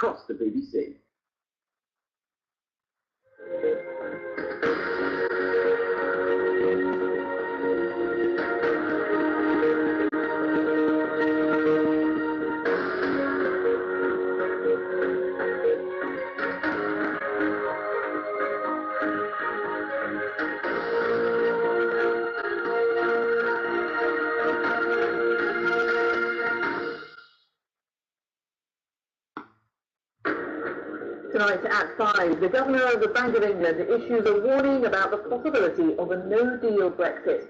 across the BBC. Tonight at 5, the Governor of the Bank of England issues a warning about the possibility of a no-deal Brexit.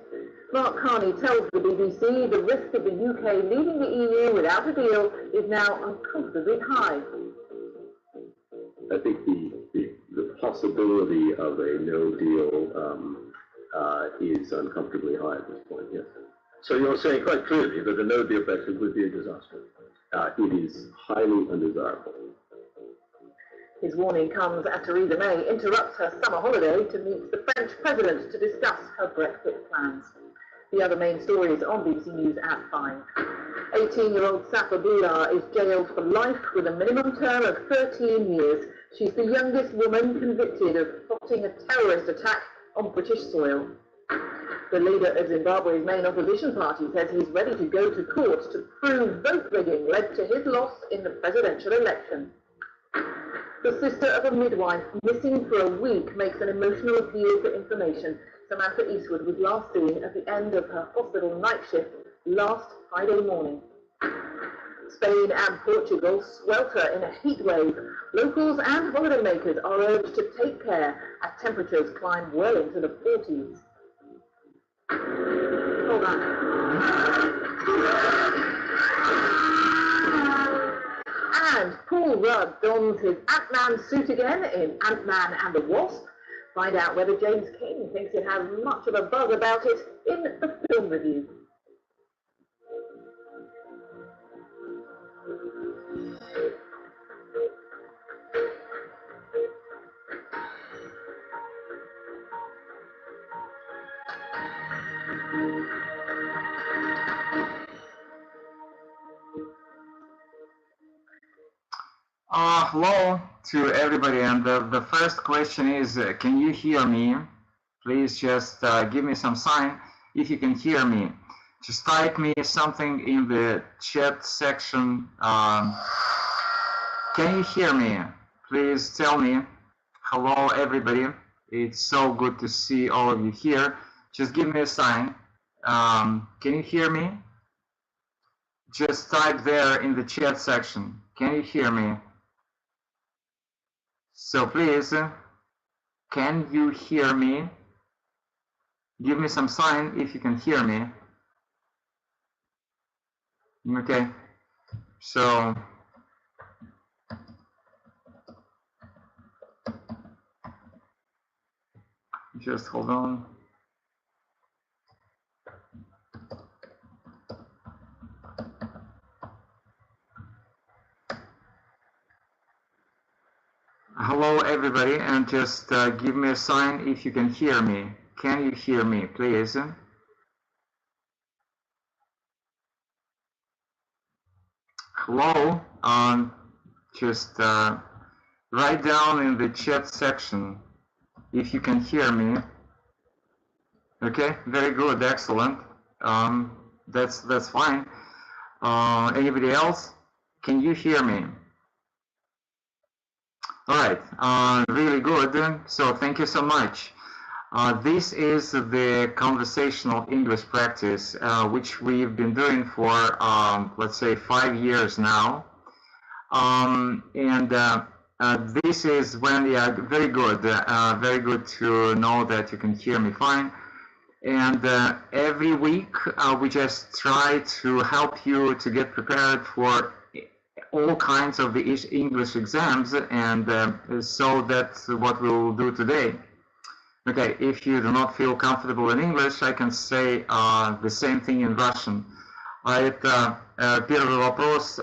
Mark Carney tells the BBC the risk of the UK leaving the EU without a deal is now uncomfortably high. I think the possibility of a no-deal is uncomfortably high at this point, yes. So you're saying quite clearly that a no-deal Brexit would be a disaster? It is highly undesirable. His warning comes as Theresa May interrupts her summer holiday to meet the French president to discuss her Brexit plans. The other main stories on BBC News at 5. 18-year-old Safa Boular is jailed for life with a minimum term of 13 years. She's the youngest woman convicted of plotting a terrorist attack on British soil. The leader of Zimbabwe's main opposition party says he's ready to go to court to prove vote rigging led to his loss in the presidential election. The sister of a midwife missing for a week makes an emotional appeal for information. Samantha Eastwood was last seen at the end of her hospital night shift last Friday morning. Spain and Portugal swelter in a heat wave. Locals and holidaymakers are urged to take care as temperatures climb well into the 40s. Hold on. And Paul Rudd dons his Ant-Man suit again in Ant-Man and the Wasp. Find out whether James King thinks it has much of a buzz about it in the film review. Hello to everybody, and the first question is, can you hear me? Please just give me some sign if you can hear me. Just type me something in the chat section. Can you hear me? Please tell me. Hello everybody, it's so good to see all of you here. Just give me a sign. Can you hear me? Just type there in the chat section. Can you hear me? So please, can you hear me? Give me some sign if you can hear me. Okay, so just hold on. Hello everybody, and just give me a sign if you can hear me. Can you hear me, please? Hello, just write down in the chat section if you can hear me. Okay, very good, excellent. That's fine. Anybody else? Can you hear me? All right, really good. So thank you so much. This is the conversational English practice, which we've been doing for, let's say, 5 years now. This is when, yeah, very good to know that you can hear me fine. And every week we just try to help you to get prepared for all kinds of the English exams, and so that's what we'll do today. Okay, if you do not feel comfortable in English, I can say the same thing in Russian. Это первый вопрос.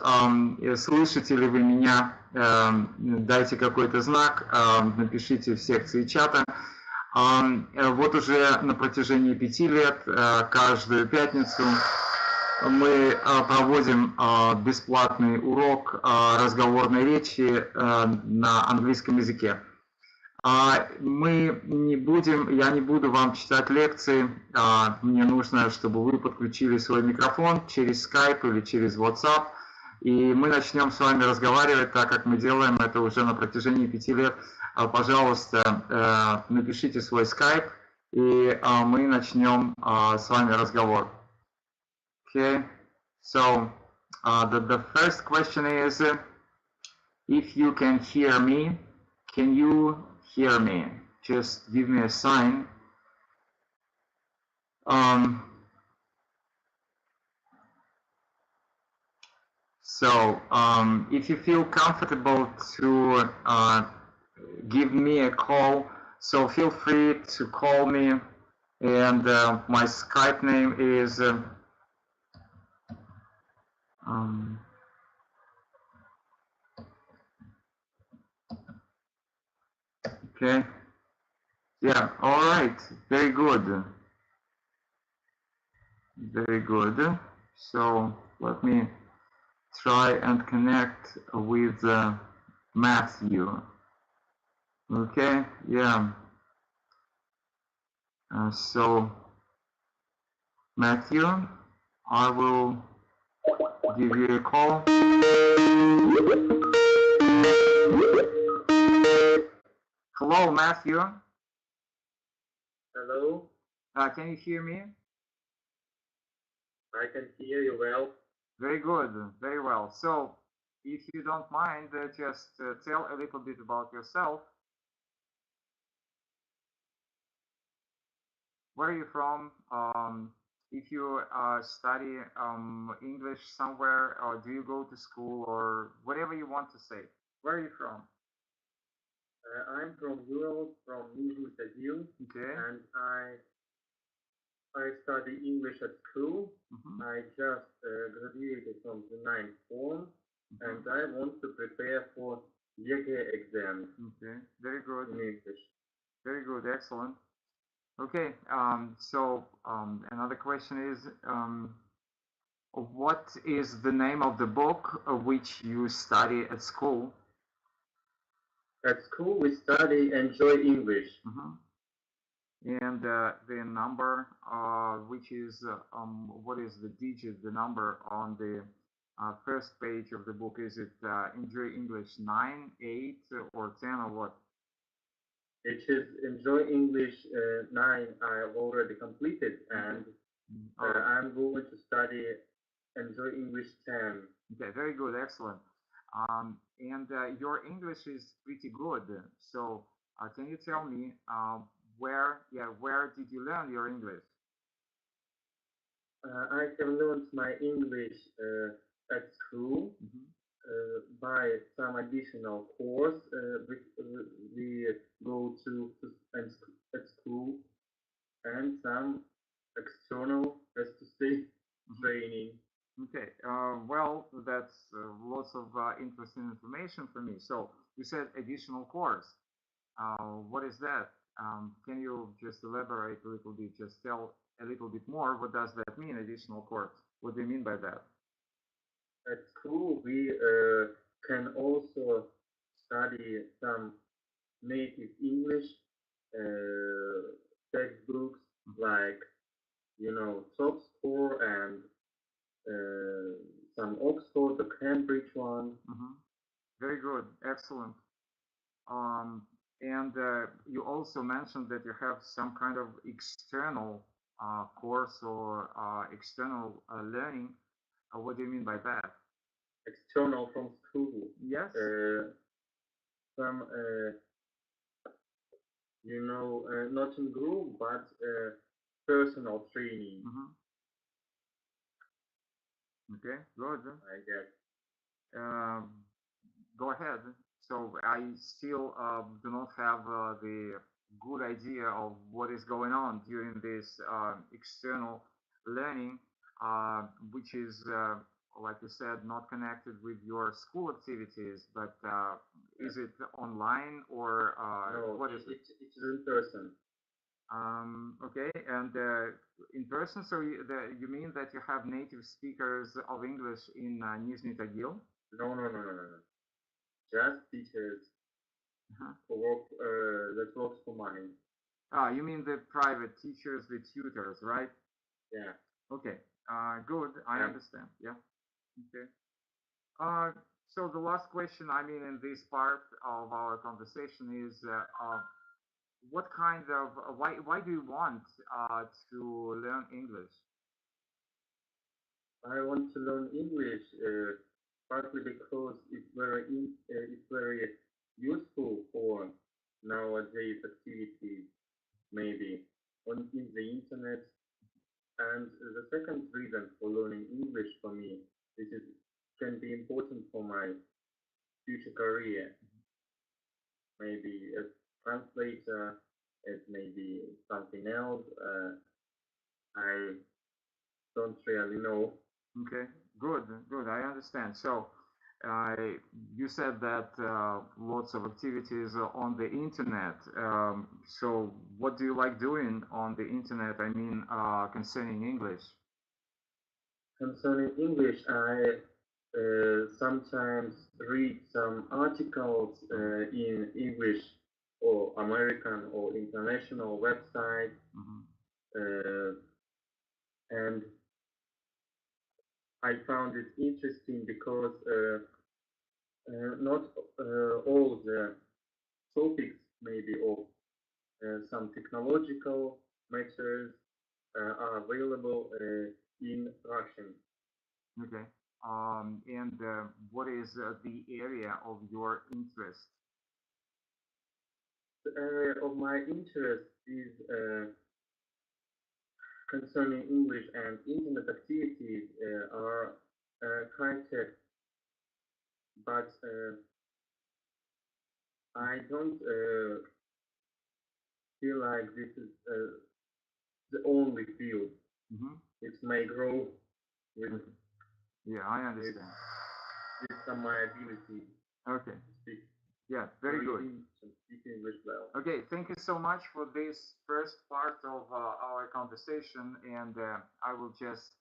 Слышите ли вы меня? Дайте какой-то знак, напишите в секции чата. Вот уже на протяжении 5 лет, каждую пятницу мы проводим бесплатный урок разговорной речи на английском языке. Мы не будем, я не буду вам читать лекции, мне нужно, чтобы вы подключили свой микрофон через Skype или через WhatsApp, и мы начнем с вами разговаривать, так как мы делаем это уже на протяжении 5 лет. Пожалуйста, напишите свой Skype, и мы начнем с вами разговор. Okay, so the first question is, if you can hear me, can you hear me? Just give me a sign. If you feel comfortable to give me a call, so feel free to call me, and my Skype name is okay. Yeah, all right. Very good. Very good. So let me try and connect with Matthew. Okay, yeah. So Matthew, I will give you a call. Hello, Matthew. Hello. Can you hear me? I can hear you well. Very good, very well. So, if you don't mind, just tell a little bit about yourself. Where are you from? If you study English somewhere, or do you go to school, or whatever you want to say. Where are you from? I'm from Europe, from Nizhny Tagil, Okay. and I study English at school. I just graduated from the 9th form, and I want to prepare for YEGE exam. Okay, very good. In English. Very good, excellent. Okay, another question is, what is the name of the book which you study at school? At school we study Enjoy English. And the number, which is, what is the digit, the number on the first page of the book? Is it Enjoy English 9, 8, or 10, or what? It is Enjoy English 9 I've already completed, and I'm going to study Enjoy English 10. Okay, very good, excellent. And your English is pretty good. So can you tell me where did you learn your English? I have learned my English at school by some additional course we go to at school, and some external, as to say, training. Okay, well, that's lots of interesting information for me. So you said additional course. What is that? Can you just elaborate a little bit? Just tell a little bit more. What does that mean, additional course? What do you mean by that? At school, we can also study some native English textbooks, like, top score and some Oxford, the Cambridge one. Very good, excellent. And you also mentioned that you have some kind of external course or external learning. What do you mean by that? External from school. Yes. Some, not in group, but personal training. Okay, good. I guess. Go ahead. So I still do not have the good idea of what is going on during this external learning, which is, like you said, not connected with your school activities, but is it online or no, what is it? It is in person. Okay, and in person, so you mean that you have native speakers of English in Nizhny Tagil? No. Just teachers who work, that works for money. Ah, you mean the private teachers, the tutors, right? Yeah. Okay, good, I understand, yeah, okay. So the last question, I mean, in this part of our conversation is, what kind of, why do you want to learn English? I want to learn English partly because it's very useful for nowadays activities, maybe in the internet. And the second reason for learning English for me is it can be important for my future career. Maybe as translator, as maybe something else. I don't really know. Okay, good, I understand. So you said that lots of activities on the internet. So what do you like doing on the internet? I mean, concerning English. Concerning English, I sometimes read some articles in English or American or international website, and I found it interesting because not all the topics, maybe of some technological matters, are available in Russian. Okay. And what is the area of your interest? The area of my interest is concerning English and internet activities are high-tech, but I don't feel like this is the only field. It may grow with, yeah, I understand. With some my ability. Okay. To speak. Yeah, very good. And speak English well. Okay, thank you so much for this first part of our conversation, and I will just,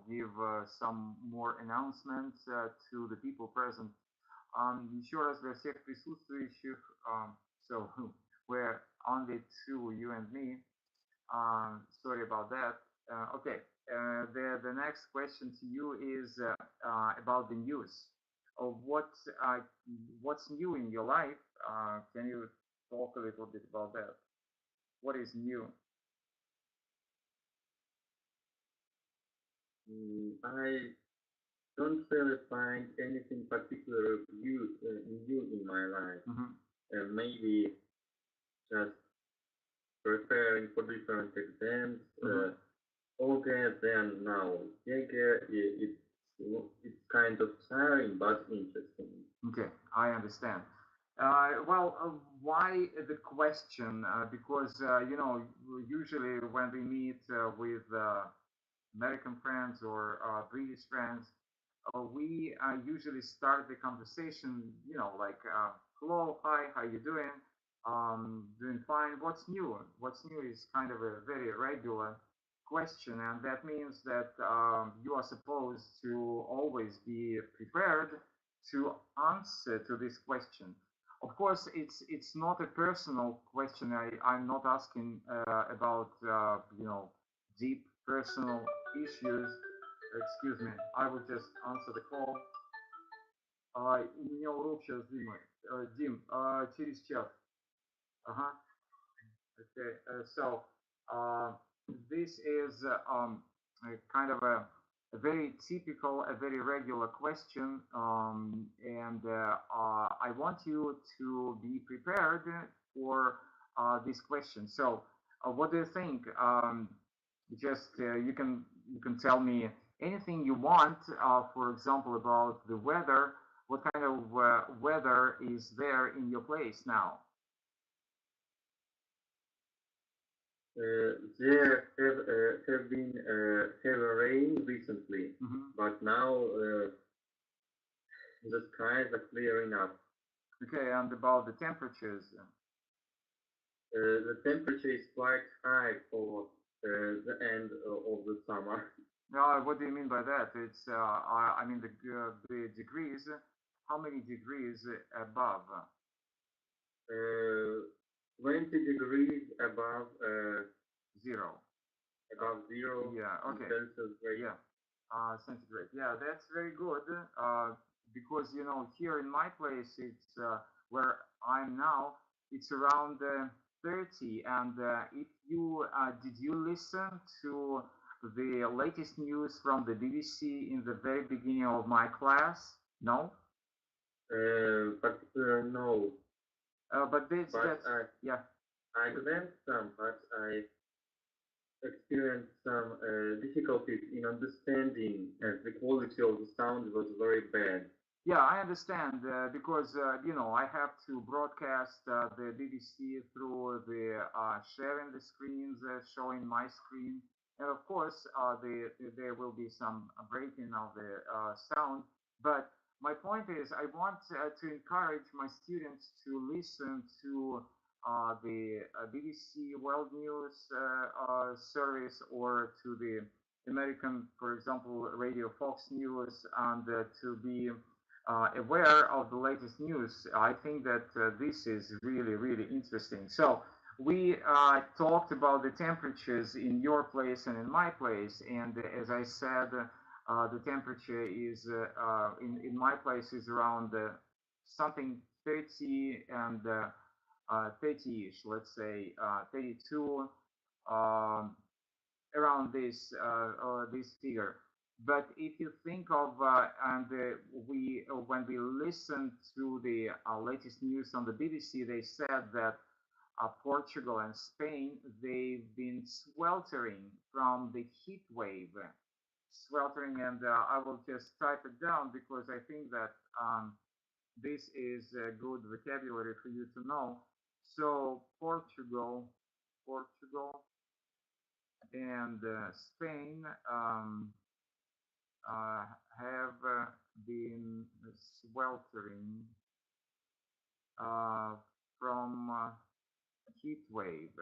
give some more announcements to the people present. Еще раз для всех присутствующих, so we're only two, you and me. Sorry about that. Okay, the next question to you is about the news. What's new in your life? Can you talk a little bit about that? What is new? I don't really find anything particular new in my life. Maybe just preparing for different exams. Okay, then now, it's kind of tiring but interesting. Okay, I understand. Why the question? Because usually when we meet with American friends or British friends, we usually start the conversation, like, hello, hi, how you doing? Doing fine. What's new? What's new is kind of a very regular question, and that means that you are supposed to always be prepared to answer to this question. Of course, it's not a personal question. I'm not asking about deep personal issues. Excuse me, I will just answer the call. У меня урок сейчас, Дима. Дим, через час. Okay, so this is kind of a very typical, a very regular question, and I want you to be prepared for this question. So, what do you think? Just you can tell me anything you want. For example, about the weather. What kind of weather is there in your place now? There have been heavy rain recently, but now the skies are clearing up. Okay, and about the temperatures? the temperature is quite high for the end of the summer. What do you mean by that? It's I mean the degrees. How many degrees above? 20 degrees above Zero. above zero. Yeah. Okay. Celsius, right? Yeah. Centigrade. Yeah, that's very good. Because you know here in my place, it's where I'm now. It's around 30. And if you did you listen to the latest news from the BBC in the very beginning of my class? No. But no. But that's yeah. I learned some, but I experienced some difficulties in understanding, as the quality of the sound was very bad. Yeah, I understand because you know I have to broadcast the BBC through the sharing the screens, showing my screen, and of course there will be some breaking of the sound. But my point is, I want to encourage my students to listen to the BBC World News service or to the American, for example, Radio Fox News, and to be aware of the latest news. I think that this is really, really interesting. So we talked about the temperatures in your place and in my place, and as I said, the temperature is in my place is around something 30 and 30-ish, let's say 32, around this figure. But if you think of and when we listened to the latest news on the BBC, they said that Portugal and Spain, they've been sweltering from the heat wave, sweltering, and I will just type it down because I think that this is a good vocabulary for you to know. So Portugal, and Spain have been sweltering from heat wave.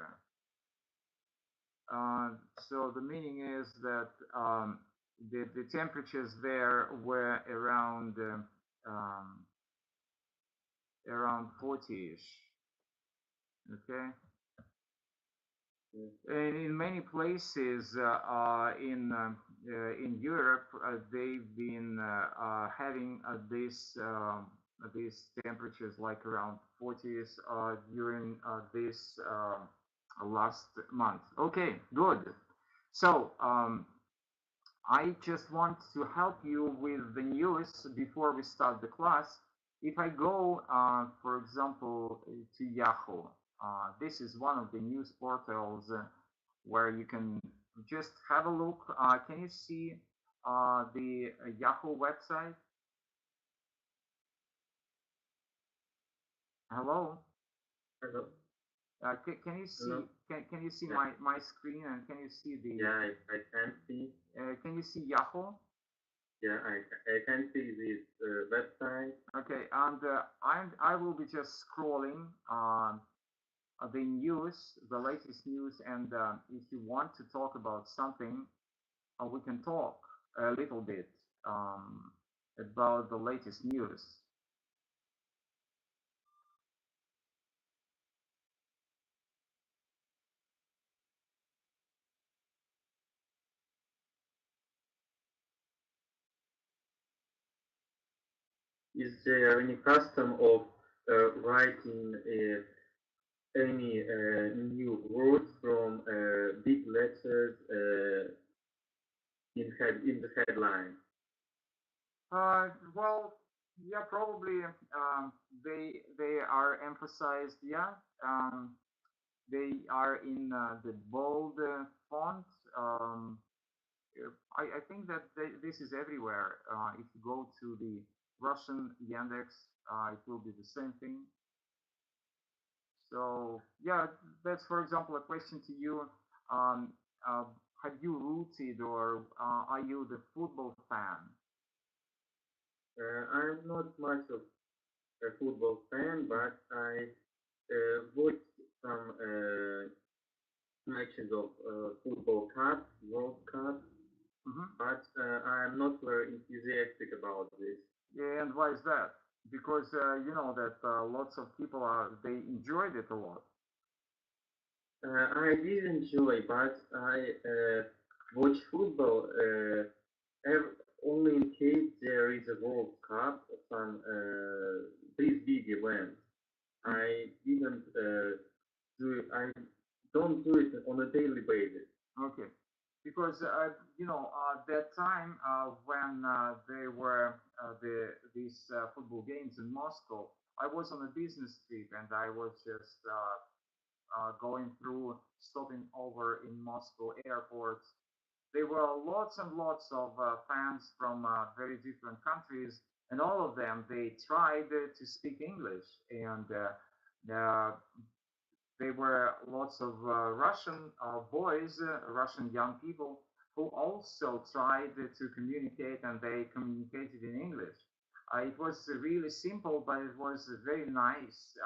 So the meaning is that the temperatures there were around 40-ish. Okay. And in many places in Europe, they've been having these temperatures like around 40s during this last month. Okay, good. So I just want to help you with the news before we start the class. If I go, for example, to Yahoo, this is one of the news portals where you can just have a look. Can you see the Yahoo website? Hello? Hello? Can you see? Hello? Can you see Yeah. my screen, and can you see the? Yeah, I can see. Can you see Yahoo? Yeah, I can see this website. Okay, and I will be just scrolling the news, the latest news, and if you want to talk about something, we can talk a little bit about the latest news. Is there any custom of writing any new words from big letters in the headline? Well, yeah, probably they are emphasized. Yeah, they are in the bold font. I think that this is everywhere. If you go to the Russian Yandex, it will be the same thing. So yeah, that's for example a question to you. Have you rooted or are you the football fan? I'm not much of a football fan, but I watched some matches of football cup, World Cup, but I'm not very enthusiastic about this. Yeah, and why is that? Because you know that lots of people they enjoyed it a lot. I did enjoy, but I watch football only in case there is a World Cup or some these big events. I didn't do it. I don't do it on a daily basis. Okay, because you know that time when there were these football games in Moscow, I was on a business trip and I was just going through, stopping over in Moscow airports. There were lots and lots of fans from very different countries, and all of them they tried to speak English, and there were lots of Russian boys, Russian young people, who also tried to communicate, and they communicated in English. It was really simple, but it was very nice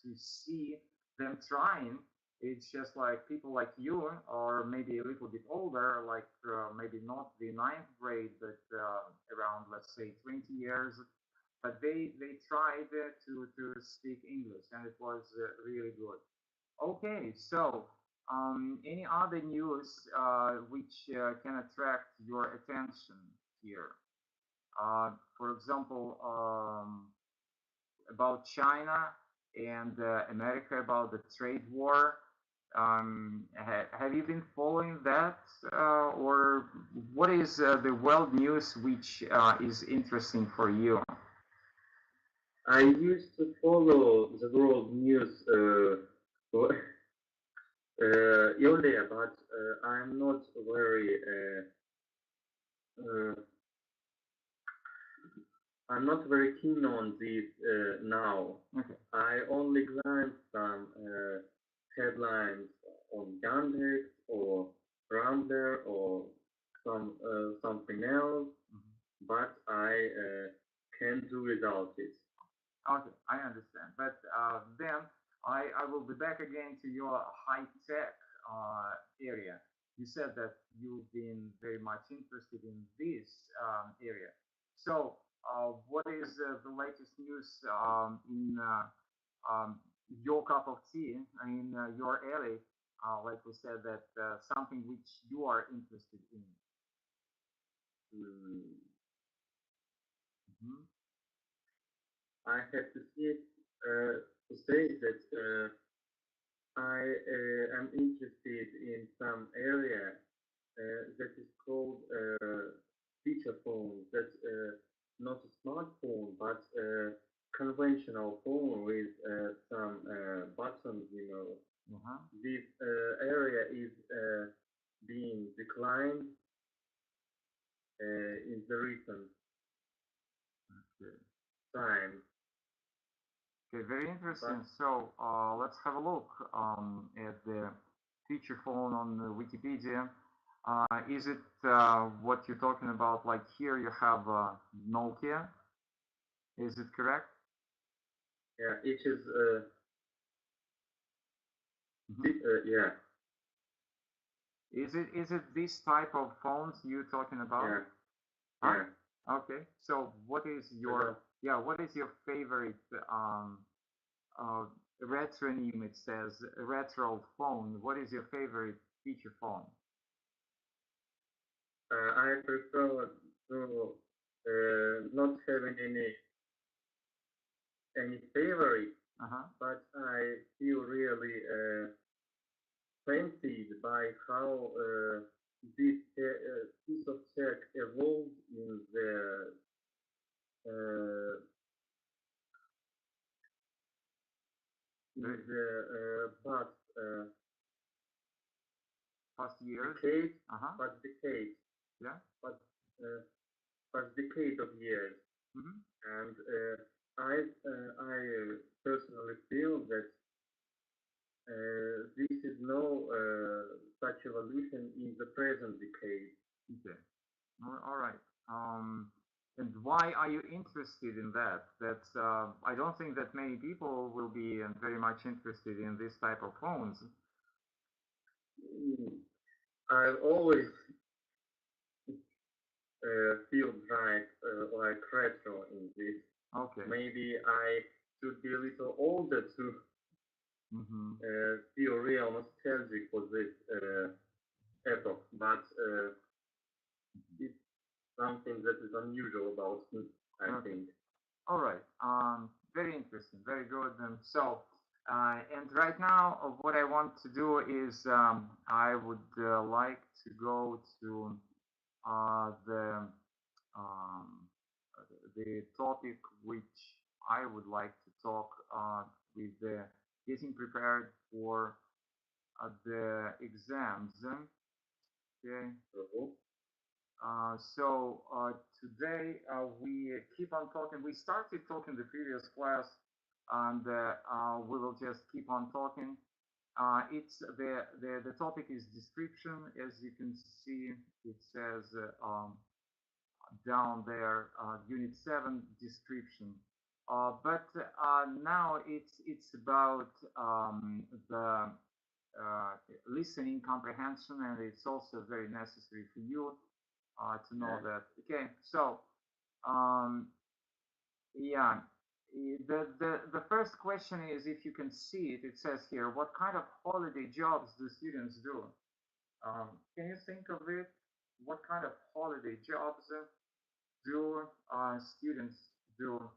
to see them trying. It's just like people like you, or maybe a little bit older, like maybe not the ninth grade, but around, let's say, 20 years. But they tried to speak English, and it was really good. Okay, so any other news which can attract your attention here? For example, about China and America, about the trade war. Have you been following that, or what is the world news which is interesting for you? I used to follow the world news earlier, but I'm not very I'm not very keen on this now. Okay. I only glance some headlines on Yandex or Rambler or something else, but I can't do without it. Okay, I understand. But then I will be back again to your high-tech area. You said that you've been very much interested in this area. So, what is the latest news in your cup of tea, in your area? Like we said, that something which you are interested in. Mhm. I have to say that I am interested in some area that is called feature phone. That's not a smartphone, but a conventional phone with some buttons. This area is being declined in the recent time. Okay, very interesting. So let's have a look at the feature phone on Wikipedia. Is it what you're talking about? Like here you have Nokia. Is it correct? Yeah, it is. Yeah. Is it this type of phones you're talking about? Yeah. Huh? Yeah. Okay. So what is your what is your favorite retronym? It says retro phone. What is your favorite feature phone? I prefer to not having any favorite, but I feel really fancied by how this piece of tech evolved in the past years, decade, past decade, yeah, past decade of years, and I personally feel that this is no such evolution in the present decade. Okay, all right. And why are you interested in that? That's I don't think that many people will be very much interested in this type of phones. I always feel like retro in this. Okay. Maybe I should be a little older to feel real nostalgic for this epoch, but it's something that is unusual about me, I think. All right. Very interesting. Very good. And so, and right now, what I want to do is I would like to go to the topic which I would like to talk with getting prepared for the exams. Okay. So today we keep on talking. We started talking the previous class, and we will just keep on talking. It's the topic is description. As you can see, it says down there, Unit 7 description. But now it's about the listening comprehension, and it's also very necessary for you to know that. Okay, so yeah, the first question is, if you can see it, it says here, what kind of holiday jobs do students do? Can you think of it? What kind of holiday jobs do students do?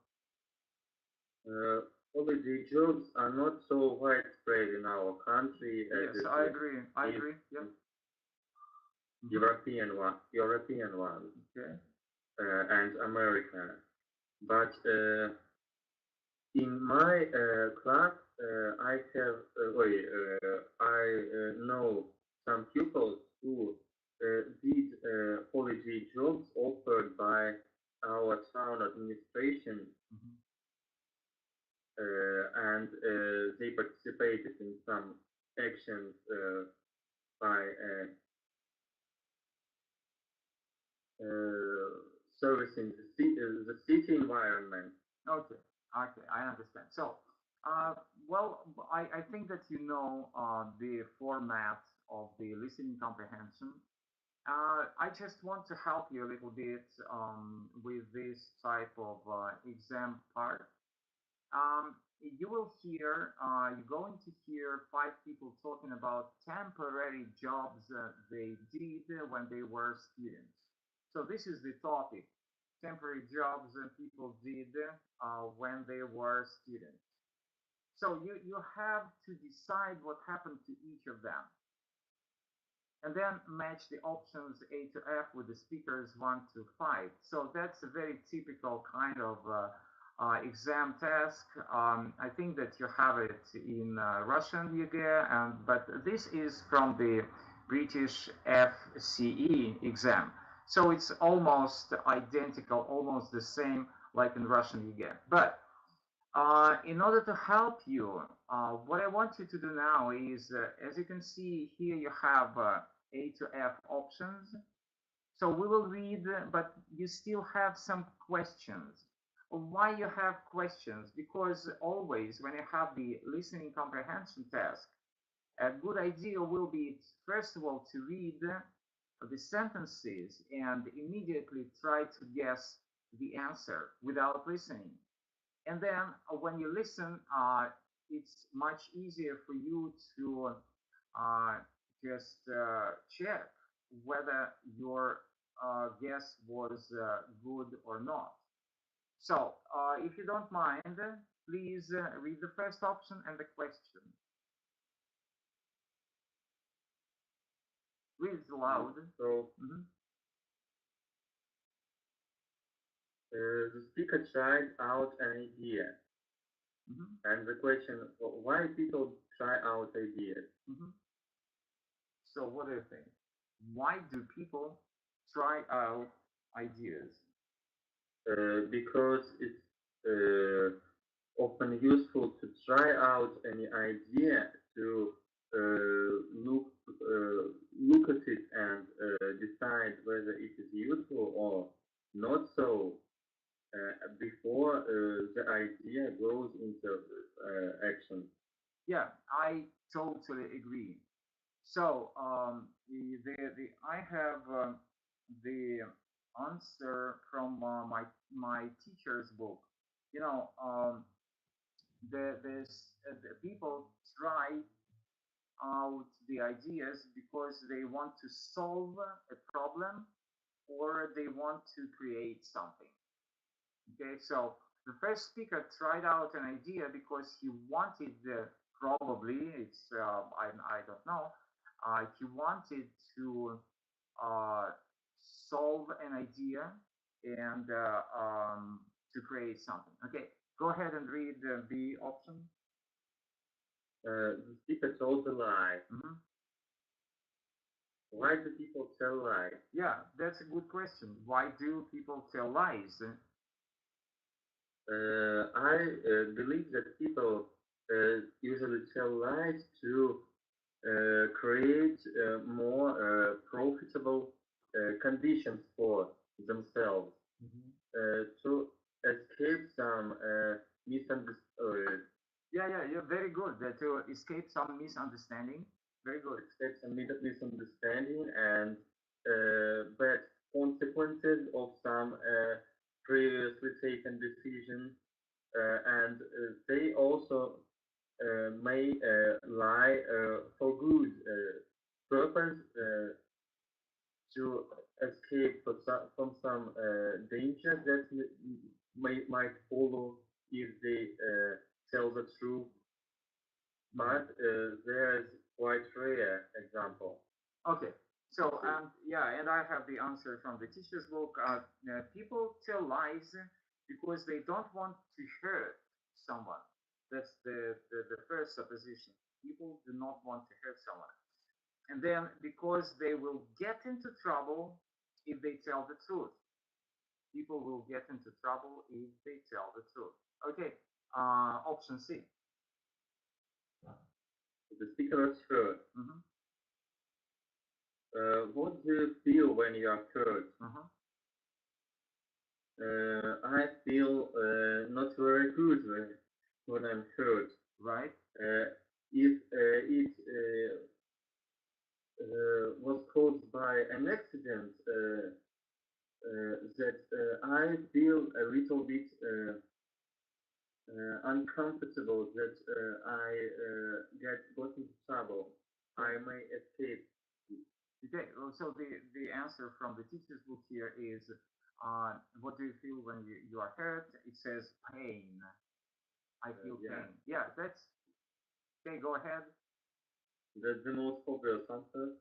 Holiday jobs are not so widespread in our country as Yes, I agree. I agree. Yeah. European ones, Okay. and American. But in my class, I have I know some pupils who did holiday jobs offered by our town administration, and they participated in some actions by servicing the city environment. Okay, okay, I understand. So, well, I think that you know the format of the listening comprehension. I just want to help you a little bit with this type of exam part. You will hear, you're going to hear 5 people talking about temporary jobs they did when they were students. So this is the topic, temporary jobs people did when they were students. So you have to decide what happened to each of them. And then match the options A to F with the speakers 1 to 5. So that's a very typical kind of exam task. I think that you have it in Russian YEGA, but this is from the British FCE exam. So it's almost identical, almost the same like in Russian YEGA. But in order to help you, what I want you to do now is, as you can see here, you have A to F options. So we will read, but you still have some questions. Why you have questions? Because always when you have the listening comprehension task, a good idea will be, first of all, to read the sentences and immediately try to guess the answer without listening. And then when you listen, it's much easier for you to just check whether your guess was good or not. So if you don't mind, please read the first option and the question. Read it loud. So the speaker tried out an idea. And the question, why people try out ideas? So what do you think? Why do people try out ideas? Because it's often useful to try out any idea, to look at it and decide whether it is useful or not so before the idea goes into action. Yeah, I totally agree. So I have the answer from my teacher's book. You know, the people try out the ideas because they want to solve a problem or they want to create something. Okay, so the first speaker tried out an idea because he wanted probably I don't know, he wanted to solve an idea and to create something. Okay, go ahead and read the B option. The speaker told a lie. Mhm. Why do people tell lies? Yeah, that's a good question. Why do people tell lies? I believe that people usually tell lies to create more profitable conditions for themselves, to escape some misunderstanding. Yeah, very good. To escape some misunderstanding. Very good. Escape some misunderstanding and bad consequences of some previously taken decisions, and they also may lie for good purpose, to escape from some danger that might follow if they tell the truth. But there's quite rare example. Okay, so yeah, and I have the answer from the teacher's book. People tell lies because they don't want to hurt someone. That's the first supposition. People do not want to hurt someone. And then because they will get into trouble if they tell the truth. People will get into trouble if they tell the truth. Okay, option C. The speaker was hurt. Mm-hmm. What do you feel when you are hurt? Mm-hmm. I feel not very good when I'm hurt. Right. If it was caused by an accident, that I feel a little bit uncomfortable, that I got into trouble. I may escape. Okay, so the answer from the teacher's book here is, what do you feel when you are hurt? It says pain. I feel pain. Yeah, that's okay. Go ahead. That's the most obvious answer.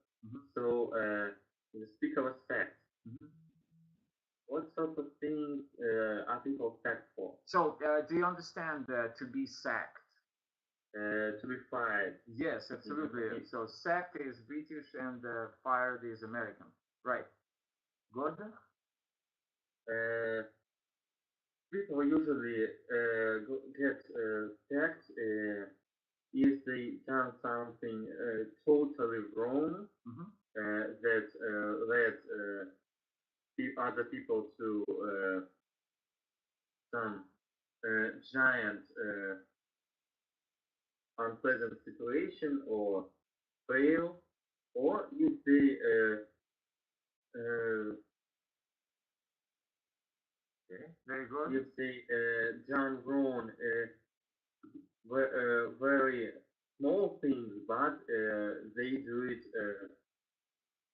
So the speaker was sacked. What sort of things are people sacked for? So do you understand to be sacked? To be fired. Yes, absolutely. So sacked is British and fired is American. Right. Good. People usually get sacked if they done something totally wrong, that led other people to some giant unpleasant situation, or fail, or if they very good. if they done wrong very small things, but they do it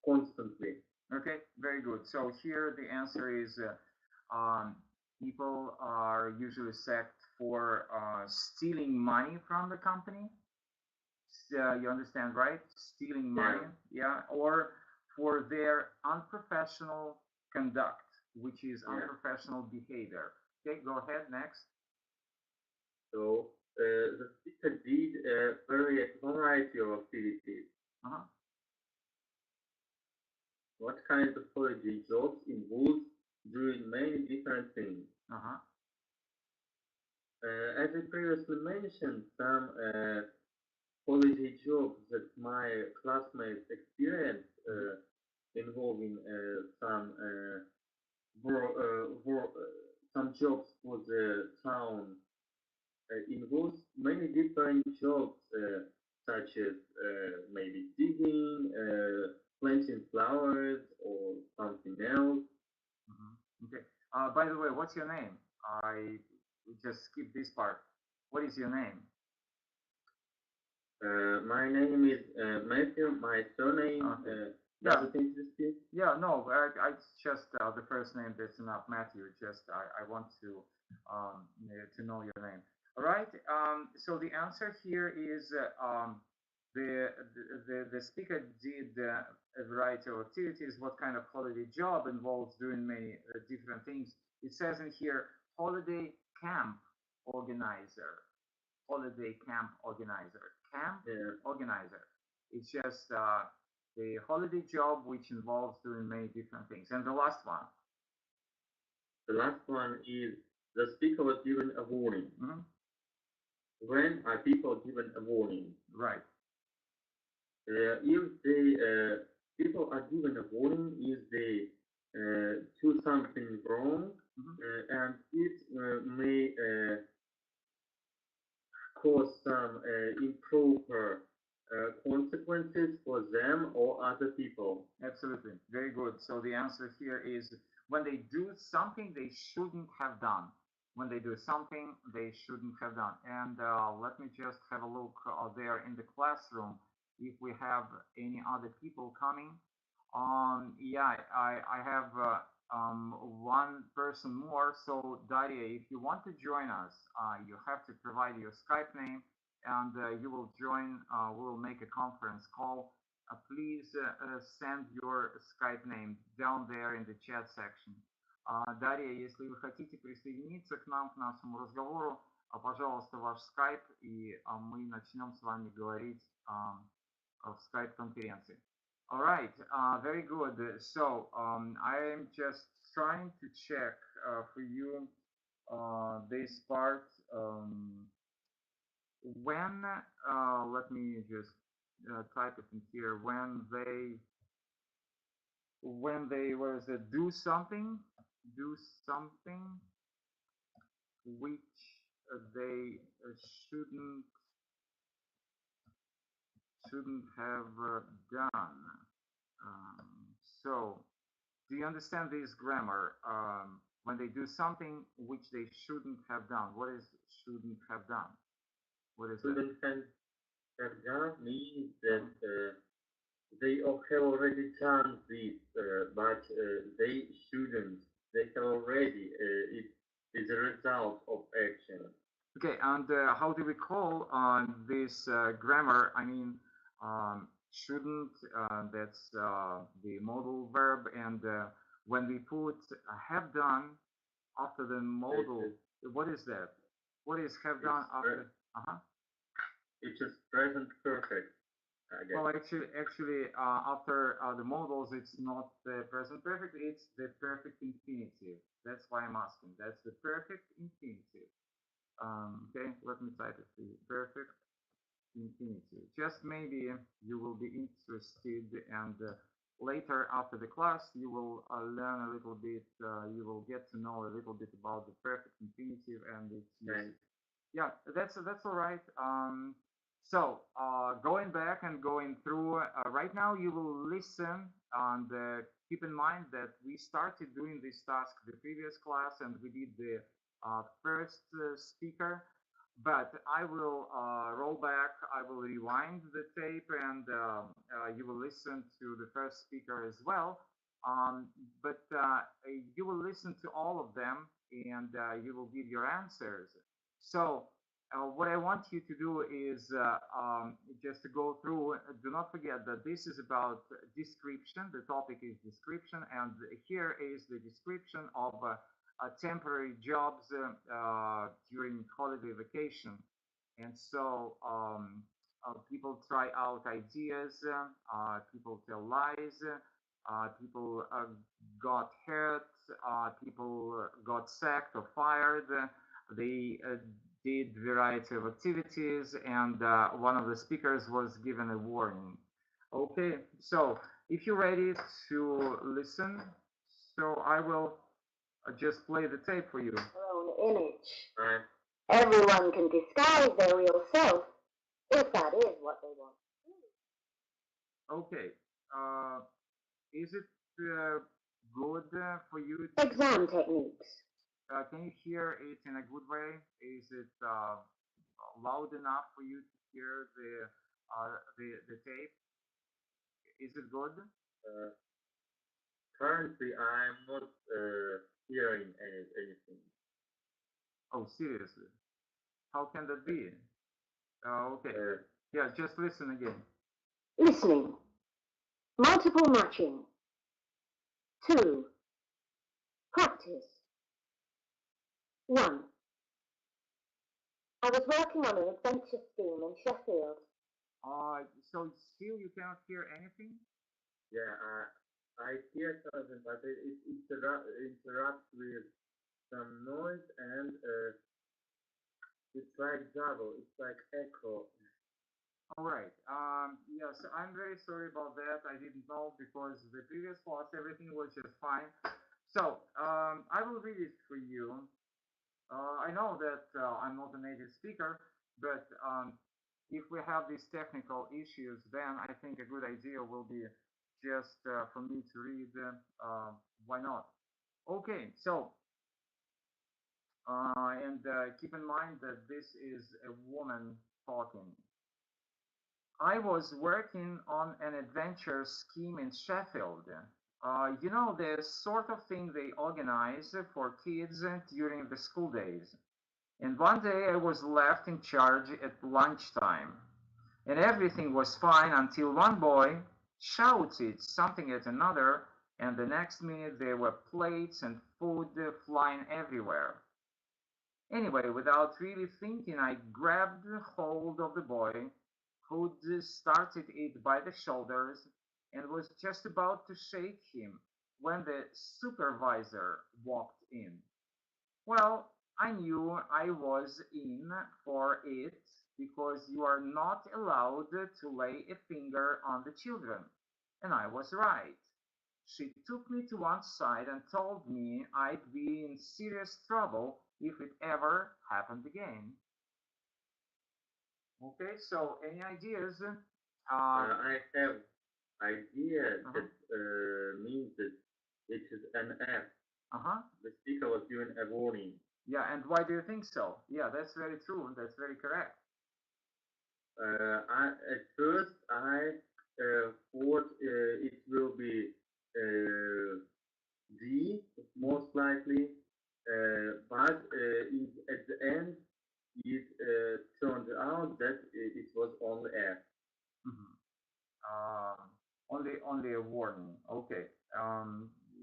constantly. Okay, very good. So here the answer is people are usually sacked for stealing money from the company. You understand, right? Stealing money, yeah, or for their unprofessional conduct, which is unprofessional behavior. Okay, go ahead, next. So the speaker did a variety of activities. What kind of holiday jobs involve doing many different things? As I previously mentioned, some holiday jobs that my classmates experienced involving some some jobs for the town involves many different jobs, such as maybe digging, planting flowers, or something else. Okay. By the way, what's your name? I just skipped this part. What is your name? My name is Matthew. My surname. Does it interest you? Yeah, no, I just the first name. That's enough, Matthew. Just I want to know your name. All right. So the answer here is the speaker did a variety of activities. What kind of holiday job involves doing many different things? It says in here, holiday camp organizer. Holiday camp organizer. Camp organizer. It's just the holiday job which involves doing many different things. And the last one. The last one is the speaker was given a warning. When are people given a warning? Right. If the people are given a warning, if they do something wrong, and it may cause some improper consequences for them or other people. Absolutely. Very good. So the answer here is when they do something they shouldn't have done. When they do something they shouldn't have done. And let me just have a look there in the classroom if we have any other people coming. Yeah, I have one person more. So Daria, if you want to join us, you have to provide your Skype name, and you will join. We will make a conference call. Please send your Skype name down there in the chat section. Дарья, если вы хотите присоединиться к нам, к нашему разговору, пожалуйста, ваш Skype, и мы начнем с вами говорить в Skype-конференции. All right, very good. So I'm just trying to check for you this part. When, let me just type it in here. When they where is it? Do something which they shouldn't have done. So, do you understand this grammar? When they do something which they shouldn't have done, what is shouldn't have done? What is shouldn't have done means that they have already done this, but they shouldn't. They have already. It is a result of action. Okay, and how do we call this grammar? I mean, shouldn't, that's the modal verb, and when we put have done after the modal, what is that? What is have done after? It's just present perfect. Well, actually, after the modals, it's not the present perfect, it's the perfect infinitive. That's why I'm asking. That's the perfect infinitive. Okay, let me type it for you. Perfect infinitive. Just maybe you will be interested, and later after the class, you will learn a little bit. You will get to know a little bit about the perfect infinitive and its use. Yeah, that's all right. So going back and going through, right now you will listen, and keep in mind that we started doing this task the previous class, and we did the first speaker, but I will roll back, I will rewind the tape, and you will listen to the first speaker as well, but you will listen to all of them, and you will give your answers. So what I want you to do is just to go through. Do not forget that this is about description. The topic is description, and here is the description of temporary jobs during holiday vacation. And so people try out ideas, people tell lies, people got hurt, people got sacked or fired. They did variety of activities, and one of the speakers was given a warning. Okay, so if you're ready to listen, so I will I'll just play the tape for you. Their own image. Right. Everyone can disguise their real self if that is what they want. Okay. Is it good for you? Exam techniques. Can you hear it in a good way? Is it loud enough for you to hear the tape? Is it good? Currently, I'm not hearing anything. Oh, seriously? How can that be? Okay. Yeah, just listen again. Listening. Multiple matching. 2. Practice. 1. I was working on an adventure scheme in Sheffield. So still you cannot hear anything? Yeah, I hear something, but it interrupts with some noise and it's like double, it's like echo. All right. Yes, I'm very sorry about that. I didn't know because the previous class everything was just fine. So I will read it for you. I know that I'm not a native speaker, but if we have these technical issues, then I think a good idea will be just for me to read. Why not? Okay, so and keep in mind that this is a woman talking. I was working on an adventure scheme in Sheffield. You know, the sort of thing they organize for kids during the school days. And one day I was left in charge at lunchtime. And everything was fine until one boy shouted something at another, and the next minute there were plates and food flying everywhere. Anyway, without really thinking, I grabbed hold of the boy who'd started it by the shoulders and was just about to shake him when the supervisor walked in. Well, I knew I was in for it because you are not allowed to lay a finger on the children. And I was right. She took me to one side and told me I'd be in serious trouble if it ever happened again. Okay, so any ideas? I have idea that means that it is an F. The speaker was given a warning. Yeah, and why do you think so? Yeah, that's very true. That's very correct. At first, I thought it will be D, most likely, but at the end, it turned out that it was only F. Only a warning. Okay.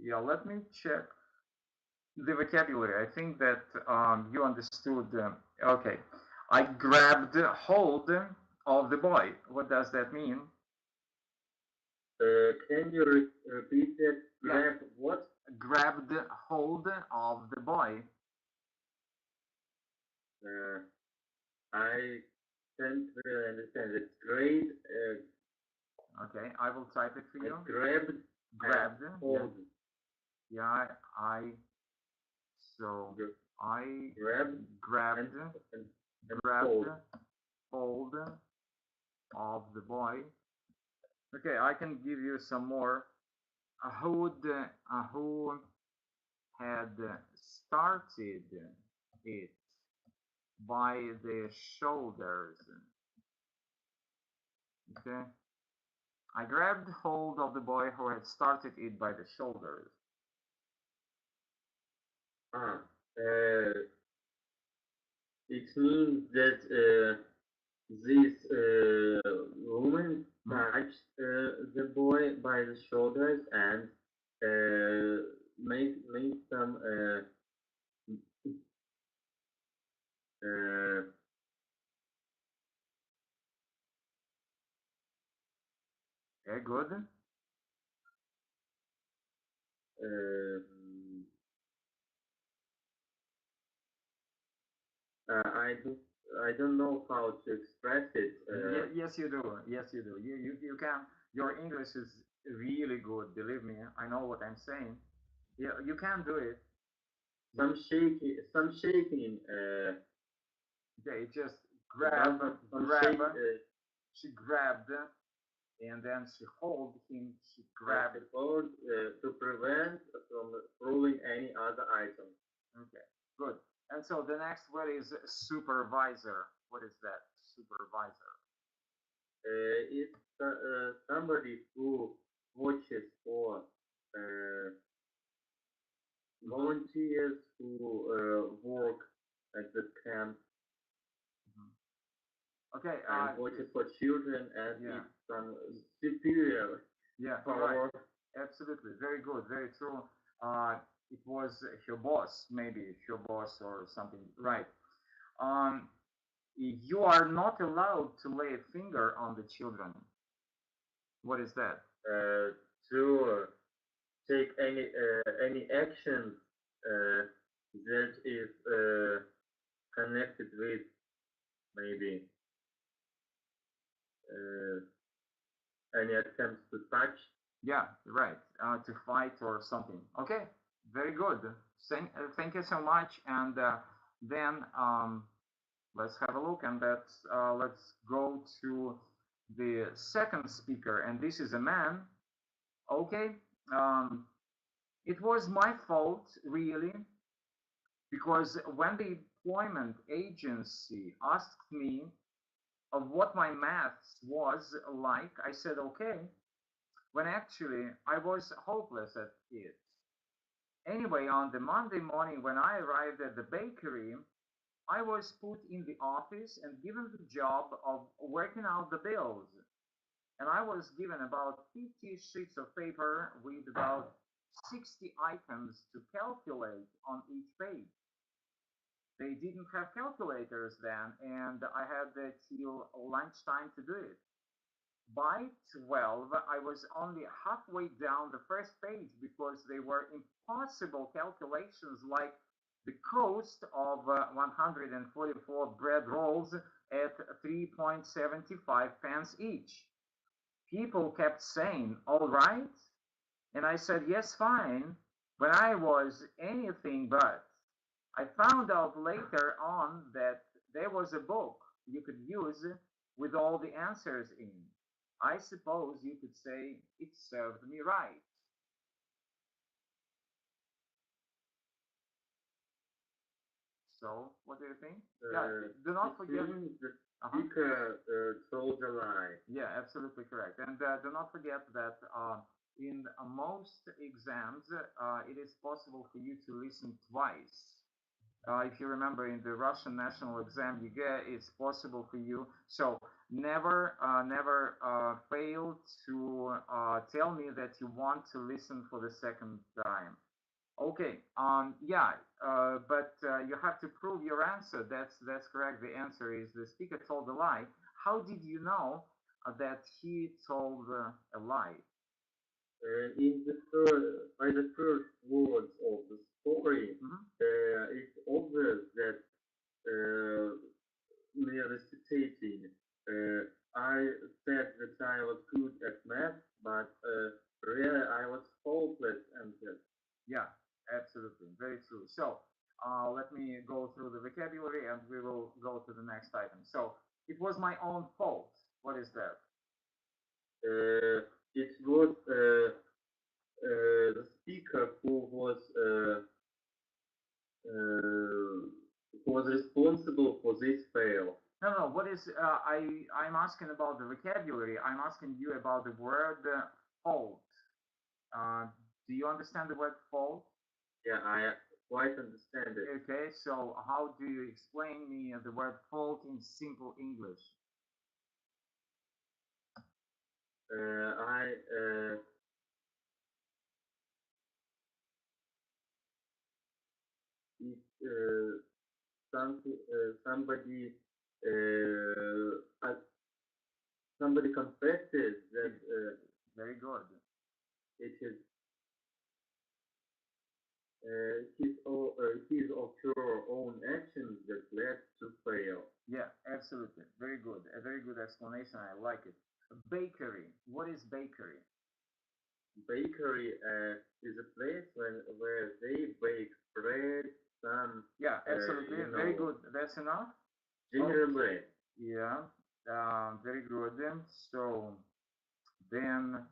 Yeah, let me check the vocabulary. I think that you understood. Okay. I grabbed hold of the boy. What does that mean? Can you repeat that? Grab what? Grabbed hold of the boy. I can't really understand. It's great. Okay, I will type it for you. Grabbed. Hold. Yeah, I grabbed hold of the boy. Okay, I can give you some more. Who had started it by the shoulders. Okay. I grabbed hold of the boy who had started it by the shoulders. It means that this woman touched the boy by the shoulders and made some very good. I don't know how to express it. Yes, you do. Yes, you do. You can. Your English is really good. Believe me, I know what I'm saying. Yeah, you can do it. some shaking. Okay, just Some grab. shake, She grabbed, and then she hold him. She grabbed. to prevent from throwing any other item. Okay, good. And so the next word is supervisor. What is that? Supervisor. It's somebody who watches for volunteers who work at the camp Okay. and watches for children, and yeah. it's some superior power. Right. Absolutely. Very good. Very true. It was her boss, maybe her boss or something. Right. You are not allowed to lay a finger on the children. What is that? To take any action that is connected with maybe any attempts to touch. Yeah, right. To fight or something. Okay, very good. Thank you so much. And then let's have a look, and let's go to the second speaker, and this is a man. Okay. It was my fault, really, because when the employment agency asked me of what my maths was like, I said okay, when actually I was hopeless at it. Anyway, on the Monday morning when I arrived at the bakery, I was put in the office and given the job of working out the bills. And I was given about 50 sheets of paper with about 60 items to calculate on each page. They didn't have calculators then, and I had till lunchtime to do it. By 12, I was only halfway down the first page because they were impossible calculations, like the cost of 144 bread rolls at 3.75 pence each. People kept saying, all right? And I said, yes, fine, when I was anything but. I found out later on that there was a book you could use with all the answers in. I suppose you could say it served me right. So, what do you think? Do not forget. The speaker told a lie. Yeah, absolutely correct. And do not forget that in most exams, it is possible for you to listen twice. If you remember, in the Russian national exam, it's possible for you. So never fail to tell me that you want to listen for the second time. Okay. But you have to prove your answer. That's correct. The answer is the speaker told a lie. How did you know that he told a lie? By the first words of the story, it's obvious that near recitating, I said that I was good at math, but really I was hopeless at it. Yeah, absolutely, very true. So let me go through the vocabulary, and we will go to the next item. So it was my own fault. What is that? It was the speaker who was responsible for this fail. No. What is? I'm asking about the vocabulary. I'm asking you about the word fault. Do you understand the word fault? Yeah, I quite understand it. Okay, so how do you explain me the word fault in simple English? Somebody confessed that very good. It is his or her own actions that led to fail. Yeah, absolutely. Very good. A very good explanation. I like it. Bakery. What is bakery? Bakery is a place where they bake bread, some. Yeah, absolutely. Very good. That's enough. Generally. Yeah. Very good. So then,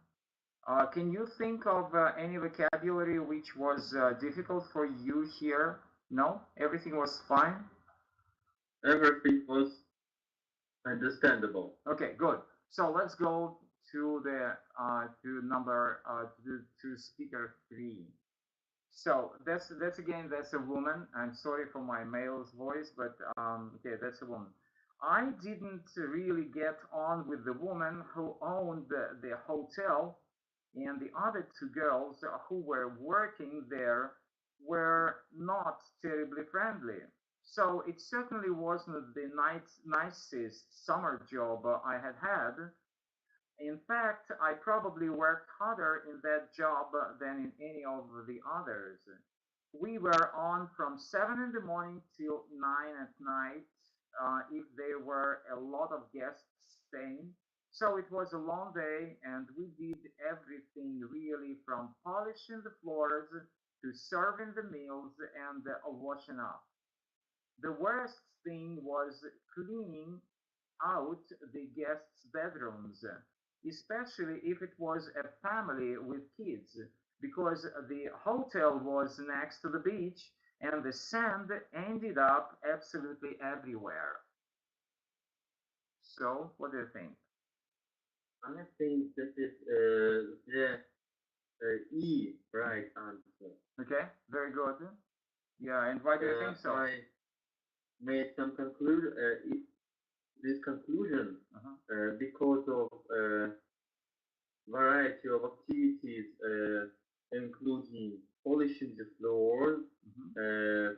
can you think of any vocabulary which was difficult for you here? No, everything was fine. Everything was understandable. Okay, good. So let's go to the to speaker 3. So that's a woman. I'm sorry for my male's voice, but okay, that's a woman. I didn't really get on with the woman who owned the hotel, and the other two girls who were working there were not terribly friendly. So it certainly wasn't the nicest summer job I had had. In fact, I probably worked harder in that job than in any of the others. We were on from 7 in the morning till 9 at night, if there were a lot of guests staying. So it was a long day, and we did everything really, from polishing the floors to serving the meals and washing up. The worst thing was cleaning out the guests' bedrooms, especially if it was a family with kids, because the hotel was next to the beach and the sand ended up absolutely everywhere. So, what do you think? I think this is the E right answer. Okay, very good. Yeah, and why do you think so? I made some this conclusion because of variety of activities, including polishing the floors and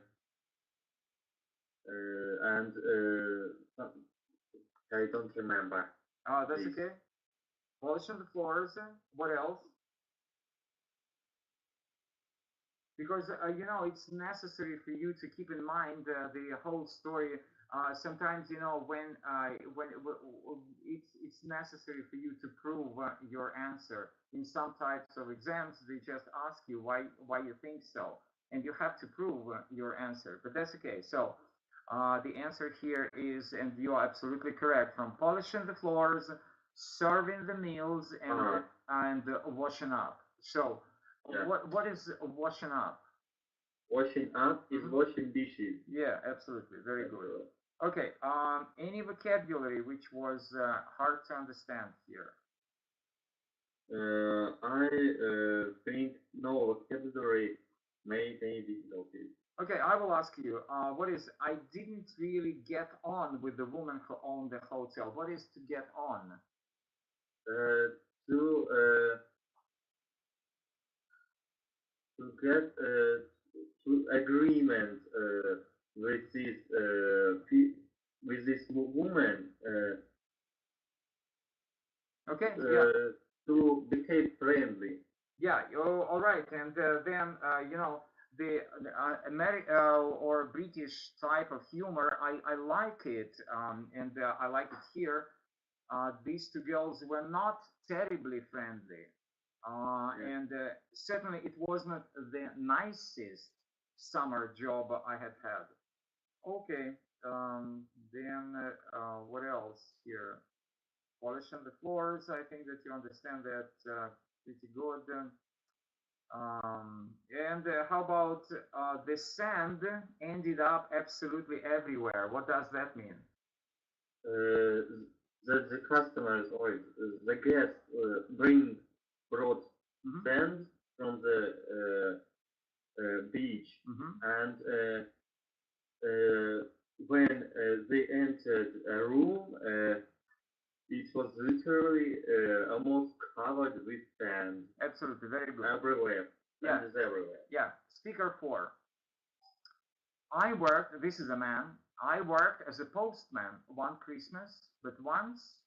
I don't remember. Oh, that's okay. Polishing the floors. What else? Because it's necessary for you to keep in mind the whole story. Sometimes when it's necessary for you to prove your answer. In some types of exams, they just ask you why you think so, and you have to prove your answer. But that's okay. So the answer here is, and you are absolutely correct, from polishing the floors, serving the meals, and washing up. So. Yeah. What is washing up? Washing up is washing dishes. Yeah, absolutely. Very good. Okay. Any vocabulary which was hard to understand here? I think no vocabulary made any difficulties. Okay, I will ask you. What is? I didn't really get on with the woman who owned the hotel. What is to get on? To get to agreement with this woman. Okay. Yeah. To behave friendly. Yeah. All right. And then the American or British type of humor, I like it, and I like it here. These two girls were not terribly friendly. And certainly it wasn't the nicest summer job I had had. Okay, then what else here? Polishing the floors, I think that you understand that pretty good. And how about the sand ended up absolutely everywhere? What does that mean? The customers or the guests brought sand from the beach, and when they entered a room, it was literally almost covered with sand. Absolutely, very good. Everywhere. Yeah. Sand is everywhere. Yeah. Speaker 4. This is a man. I worked as a postman one Christmas, but once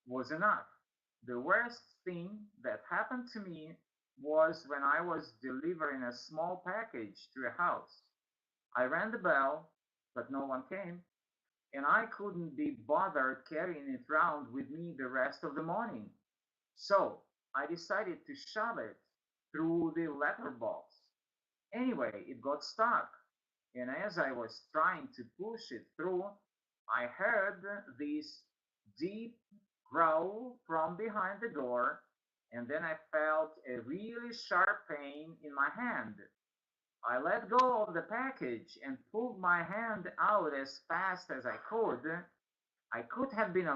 was enough. The worst thing that happened to me was when I was delivering a small package to a house. I rang the bell, but no one came, and I couldn't be bothered carrying it around with me the rest of the morning. So I decided to shove it through the letterbox. Anyway, it got stuck. And as I was trying to push it through, I heard this deep growl from behind the door, and then I felt a really sharp pain in my hand. I let go of the package and pulled my hand out as fast as I could. It could have been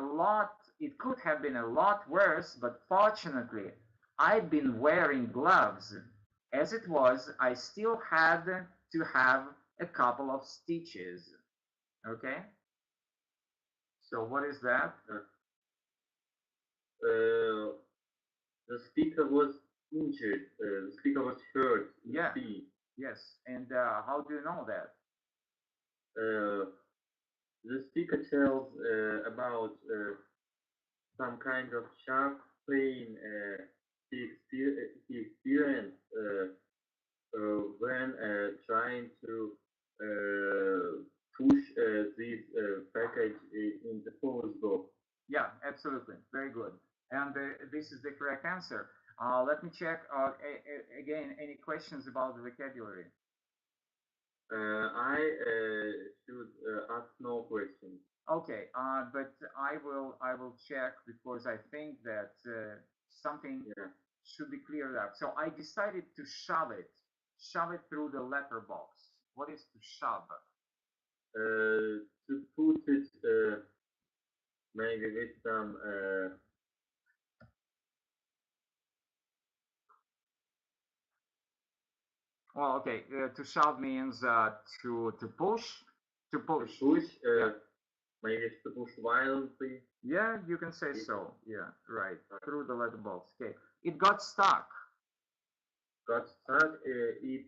a lot worse, but fortunately, I'd been wearing gloves. As it was, I still had to have a couple of stitches. Okay? So what is that? The speaker was injured. The speaker was hurt. Yeah. Yes. And how do you know that? The speaker tells about some kind of sharp pain he experienced when trying to push this package in the post box. Yeah, absolutely. Very good. And this is the correct answer. Let me check again any questions about the vocabulary. I should ask no questions. Okay, but I will check because I think that something should be cleared up. So I decided to shove it through the letterbox. What is to shove? To put it maybe with some well, okay. To shove means to push. To push. To push. Maybe to push violently. Yeah, you can say so. Yeah, right. Through the letterbox. Okay. It got stuck. Got stuck. It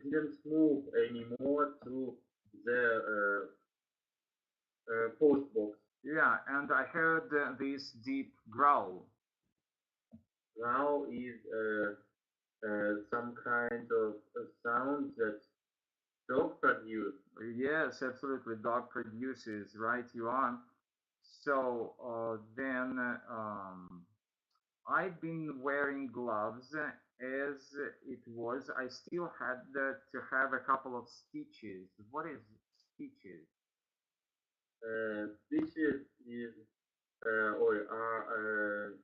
didn't move anymore to the post box. Yeah, and I heard this deep growl. Growl is some kind of sound that dog produce. Yes, absolutely. Dog produces, right? You are. So then I've been wearing gloves as it was. I still had to have a couple of stitches. What is stitches? Stitches is or are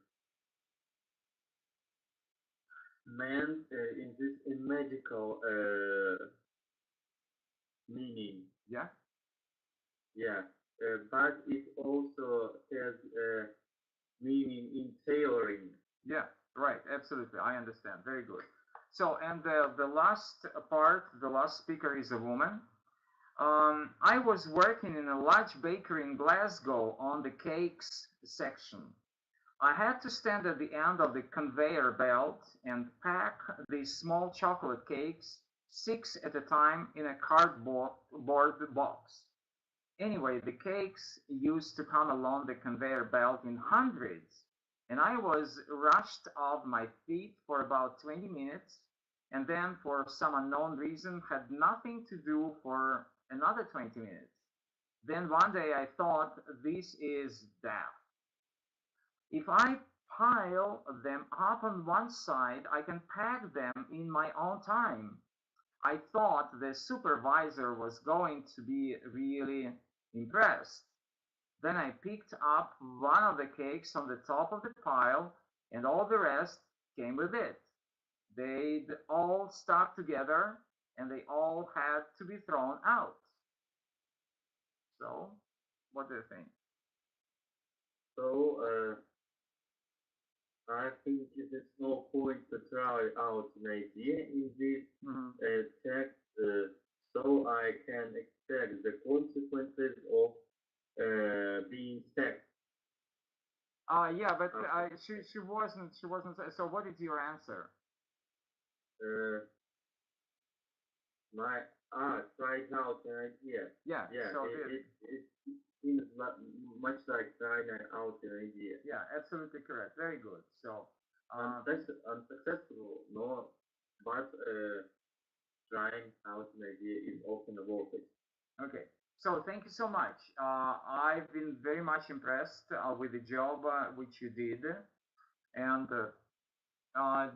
meant in medical meaning. Yeah. Yeah, but it also has meaning in tailoring. Yeah, right. Absolutely. I understand. Very good. So, and the last part, the last speaker is a woman. I was working in a large bakery in Glasgow on the cakes section. I had to stand at the end of the conveyor belt and pack these small chocolate cakes, 6 at a time, in a cardboard box. Anyway, the cakes used to come along the conveyor belt in hundreds, and I was rushed off my feet for about 20 minutes, and then for some unknown reason had nothing to do for another 20 minutes. Then one day I thought, this is death. If I pile them up on one side, I can pack them in my own time. I thought the supervisor was going to be really impressed. Then I picked up one of the cakes on the top of the pile, and all the rest came with it. They'd all stuck together, and they all had to be thrown out. So, what do you think? So, I think there's no point to try out an idea in this text, so I can expect the consequences of being sacked. Yeah, but she wasn't. So, what is your answer? Trying out an idea. Yeah. Yeah. So it seems much like trying out an idea. Yeah, absolutely correct. Very good. So unsuccessful, no, but trying out an idea is often worth it. Okay. So thank you so much. I've been very much impressed with the job which you did, and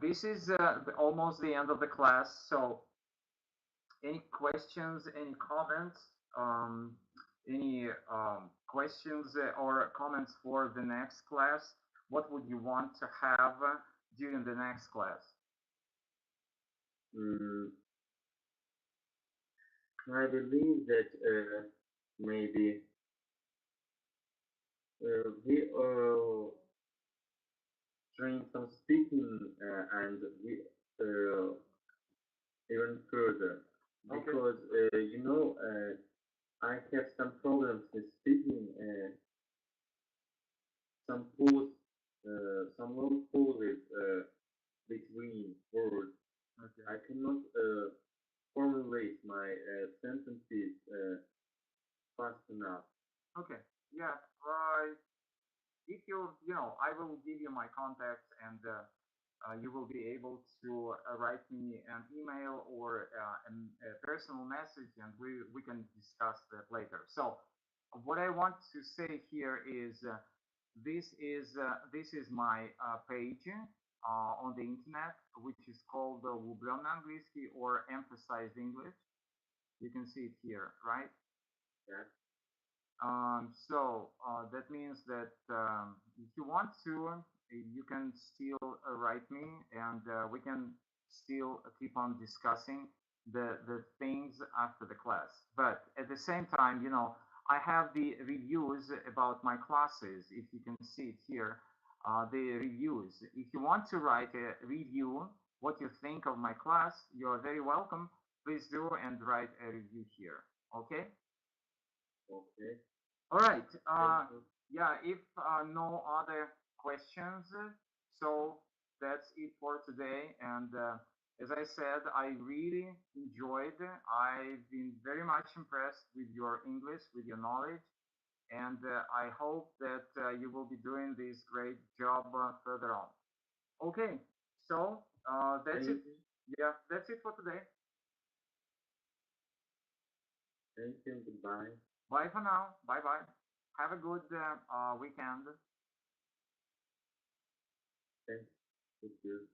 this is almost the end of the class. So Any questions, any comments, any questions or comments for the next class? What would you want to have during the next class? I believe that maybe we train some speaking and we even further because you know I have some problems with speaking some pause, some long pauses between words. Okay. I cannot formulate my sentences fast enough. Okay. Yeah. Right. If you know, I will give you my contacts, and you will be able to write me an email or a personal message, and we can discuss that later. So, what I want to say here is this is my page on the internet, which is called Влюблённый английский or Emphasized English. You can see it here, right? Yeah. So that means that if you want to, you can still write me, and we can still keep on discussing the things after the class. But at the same time, you know, I have the reviews about my classes. If you can see it here, the reviews. If you want to write a review, what you think of my class, you are very welcome. Please do and write a review here. Okay? Okay. All right. Yeah, if no other questions, so that's it for today. And as I said, I really enjoyed. I've been very much impressed with your English, with your knowledge, and I hope that you will be doing this great job further on. Okay, so that's it. Yeah, that's it for today. Thank you. Goodbye. Bye for now. Bye bye. Have a good weekend. Thank you.